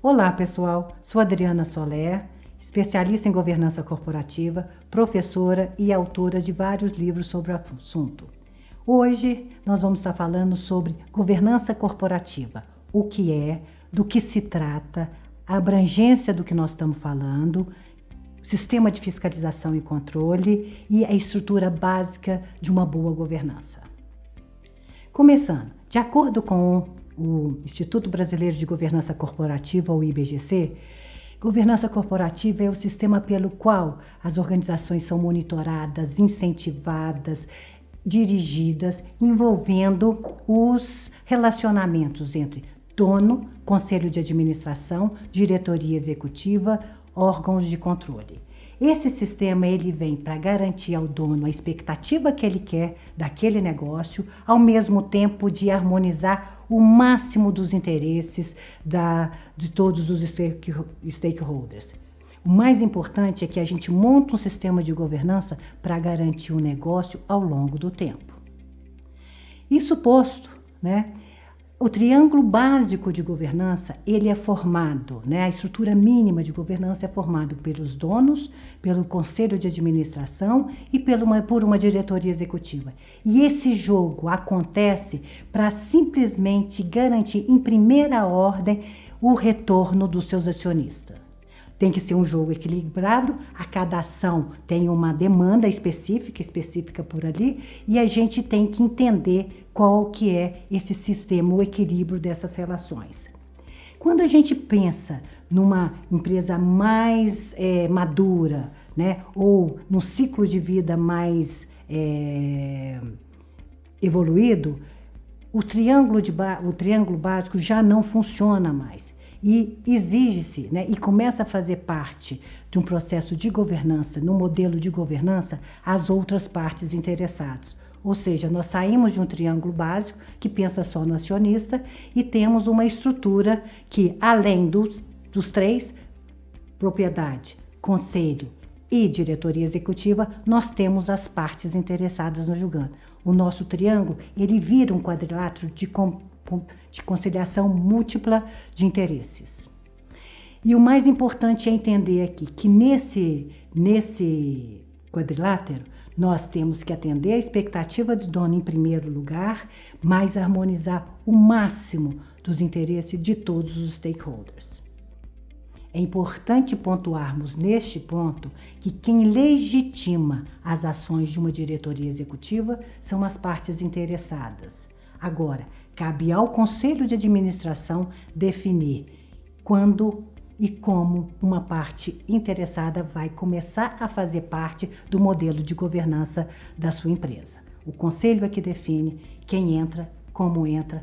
Olá, pessoal. Sou Adriana Soler, especialista em governança corporativa, professora e autora de vários livros sobre o assunto. Hoje nós vamos estar falando sobre governança corporativa, o que é, do que se trata, a abrangência do que nós estamos falando, sistema de fiscalização e controle e a estrutura básica de uma boa governança. Começando, de acordo com o Instituto Brasileiro de Governança Corporativa, ou IBGC, governança corporativa é o sistema pelo qual as organizações são monitoradas, incentivadas, dirigidas, envolvendo os relacionamentos entre dono, conselho de administração, diretoria executiva, órgãos de controle. Esse sistema ele vem para garantir ao dono a expectativa que ele quer daquele negócio, ao mesmo tempo de harmonizar o máximo dos interesses de todos os stakeholders. O mais importante é que a gente monta um sistema de governança para garantir o negócio ao longo do tempo. Isso posto, o triângulo básico de governança, ele é formado, a estrutura mínima de governança é formado pelos donos, pelo conselho de administração e por uma diretoria executiva. E esse jogo acontece para simplesmente garantir em primeira ordem o retorno dos seus acionistas. Tem que ser um jogo equilibrado, a cada ação tem uma demanda específica por ali, e a gente tem que entender qual que é esse sistema, o equilíbrio dessas relações. Quando a gente pensa numa empresa mais madura, ou num ciclo de vida mais evoluído, o triângulo básico já não funciona mais. E exige-se, e começa a fazer parte de um processo de governança, no modelo de governança, as outras partes interessadas. Ou seja, nós saímos de um triângulo básico que pensa só no acionista e temos uma estrutura que, além dos três, propriedade, conselho e diretoria executiva, nós temos as partes interessadas no julgando. O nosso triângulo, ele vira um quadrilátero de conciliação múltipla de interesses. E o mais importante é entender aqui que nesse quadrilátero nós temos que atender a expectativa do dono em primeiro lugar, mas harmonizar o máximo dos interesses de todos os stakeholders. É importante pontuarmos neste ponto que quem legitima as ações de uma diretoria executiva são as partes interessadas. Agora, cabe ao Conselho de Administração definir quando e como uma parte interessada vai começar a fazer parte do modelo de governança da sua empresa. O Conselho é que define quem entra, como entra.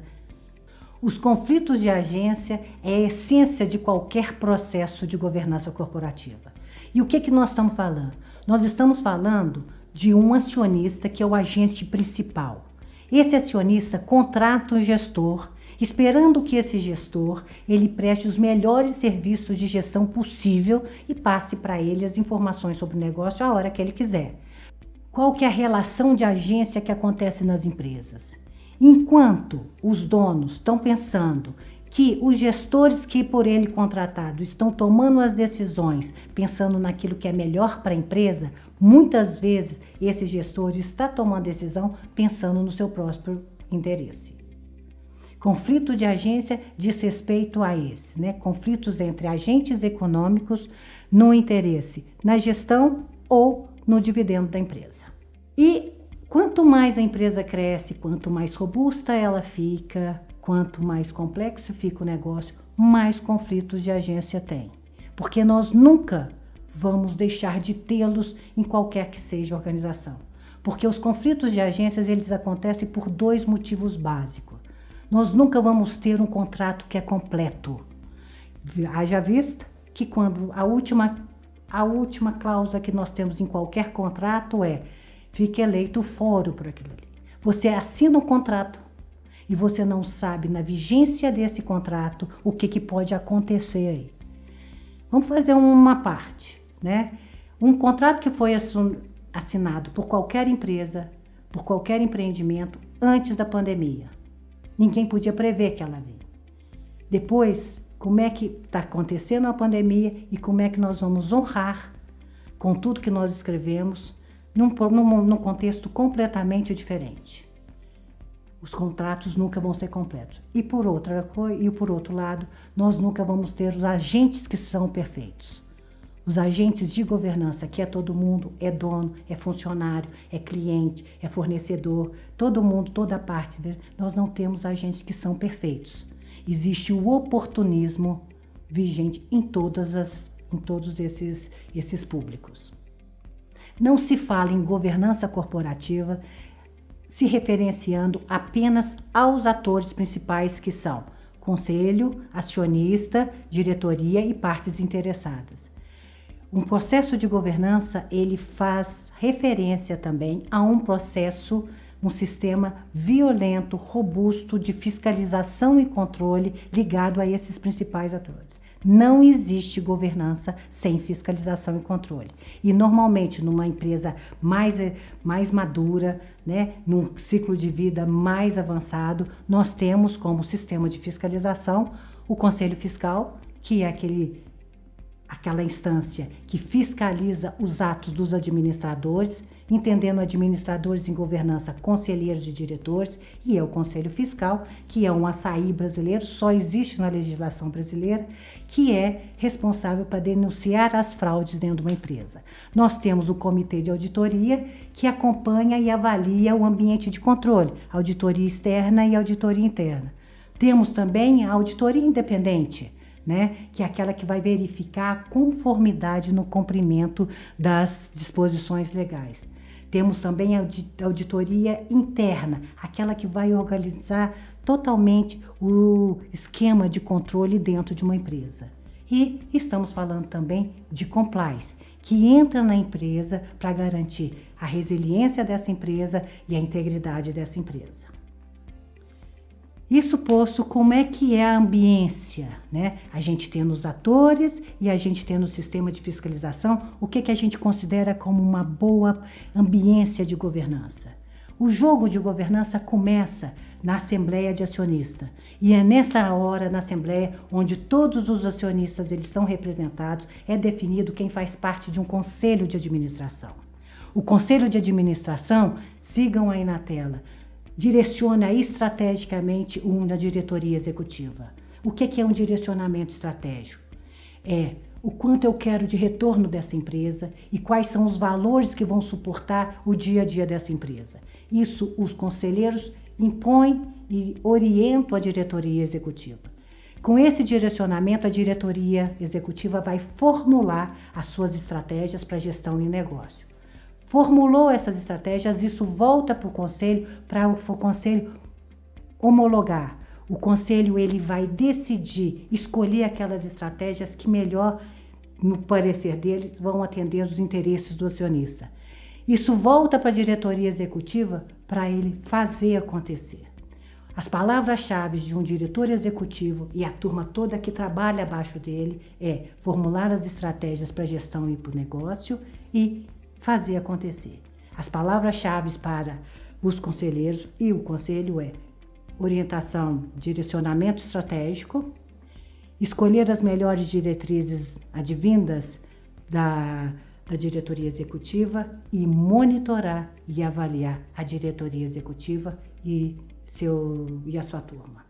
Os conflitos de agência é a essência de qualquer processo de governança corporativa. E o que nós estamos falando? Nós estamos falando de um acionista que é o agente principal. Esse acionista contrata um gestor, esperando que esse gestor ele preste os melhores serviços de gestão possível e passe para ele as informações sobre o negócio a hora que ele quiser. Qual que é a relação de agência que acontece nas empresas? Enquanto os donos estão pensando que os gestores que por ele contratado estão tomando as decisões pensando naquilo que é melhor para a empresa, muitas vezes esse gestor está tomando decisão pensando no seu próprio interesse. Conflito de agência diz respeito a esse, conflitos entre agentes econômicos no interesse na gestão ou no dividendo da empresa. E quanto mais a empresa cresce, quanto mais robusta ela fica, quanto mais complexo fica o negócio, mais conflitos de agência tem. Porque nós nunca vamos deixar de tê-los em qualquer que seja a organização. Porque os conflitos de agências, eles acontecem por dois motivos básicos. Nós nunca vamos ter um contrato que é completo. Haja vista que quando a última cláusula que nós temos em qualquer contrato é fique eleito o foro por aquilo ali. Você assina um contrato e você não sabe na vigência desse contrato o que pode acontecer aí. Vamos fazer uma parte, Um contrato que foi assinado por qualquer empresa, por qualquer empreendimento antes da pandemia. Ninguém podia prever que ela vinha. Depois como é que está acontecendo a pandemia e como é que nós vamos honrar com tudo que nós escrevemos num contexto completamente diferente. Os contratos nunca vão ser completos. E por outro lado, nós nunca vamos ter os agentes que são perfeitos. Os agentes de governança, que é todo mundo, é dono, é funcionário, é cliente, é fornecedor, todo mundo, toda parte, né? Nós não temos agentes que são perfeitos. Existe o oportunismo vigente em todos esses públicos. Não se fala em governança corporativa se referenciando apenas aos atores principais que são conselho, acionista, diretoria e partes interessadas. Um processo de governança, ele faz referência também a um sistema violento, robusto de fiscalização e controle ligado a esses principais atores. Não existe governança sem fiscalização e controle. E normalmente numa empresa mais madura, né, num ciclo de vida mais avançado, nós temos como sistema de fiscalização o Conselho Fiscal, que é aquela instância que fiscaliza os atos dos administradores, entendendo administradores em governança, conselheiros e diretores, e é o Conselho Fiscal, que é um açaí brasileiro, só existe na legislação brasileira, que é responsável para denunciar as fraudes dentro de uma empresa. Nós temos o Comitê de Auditoria, que acompanha e avalia o ambiente de controle, auditoria externa e auditoria interna. Temos também a auditoria independente, né, que é aquela que vai verificar a conformidade no cumprimento das disposições legais. Temos também a auditoria interna, aquela que vai organizar totalmente o esquema de controle dentro de uma empresa. E estamos falando também de compliance, que entra na empresa para garantir a resiliência dessa empresa e a integridade dessa empresa. Isso posto, como é que é a ambiência, né? A gente tendo os atores e a gente tendo o sistema de fiscalização, o que a gente considera como uma boa ambiência de governança? O jogo de governança começa na Assembleia de Acionistas. E é nessa hora, na Assembleia, onde todos os acionistas eles são representados, é definido quem faz parte de um conselho de administração. O conselho de administração, sigam aí na tela, direciona estrategicamente uma diretoria executiva. O que é um direcionamento estratégico? É o quanto eu quero de retorno dessa empresa e quais são os valores que vão suportar o dia a dia dessa empresa. Isso os conselheiros impõem e orientam a diretoria executiva. Com esse direcionamento, a diretoria executiva vai formular as suas estratégias para gestão e negócio. Formulou essas estratégias, isso volta para o conselho homologar. O conselho ele vai decidir, escolher aquelas estratégias que melhor, no parecer deles, vão atender os interesses do acionista. Isso volta para a diretoria executiva para ele fazer acontecer. As palavras-chave de um diretor executivo e a turma toda que trabalha abaixo dele é formular as estratégias para a gestão e para o negócio e fazer acontecer. As palavras-chave para os conselheiros e o conselho é orientação, direcionamento estratégico, escolher as melhores diretrizes advindas da diretoria executiva e monitorar e avaliar a diretoria executiva e a sua turma.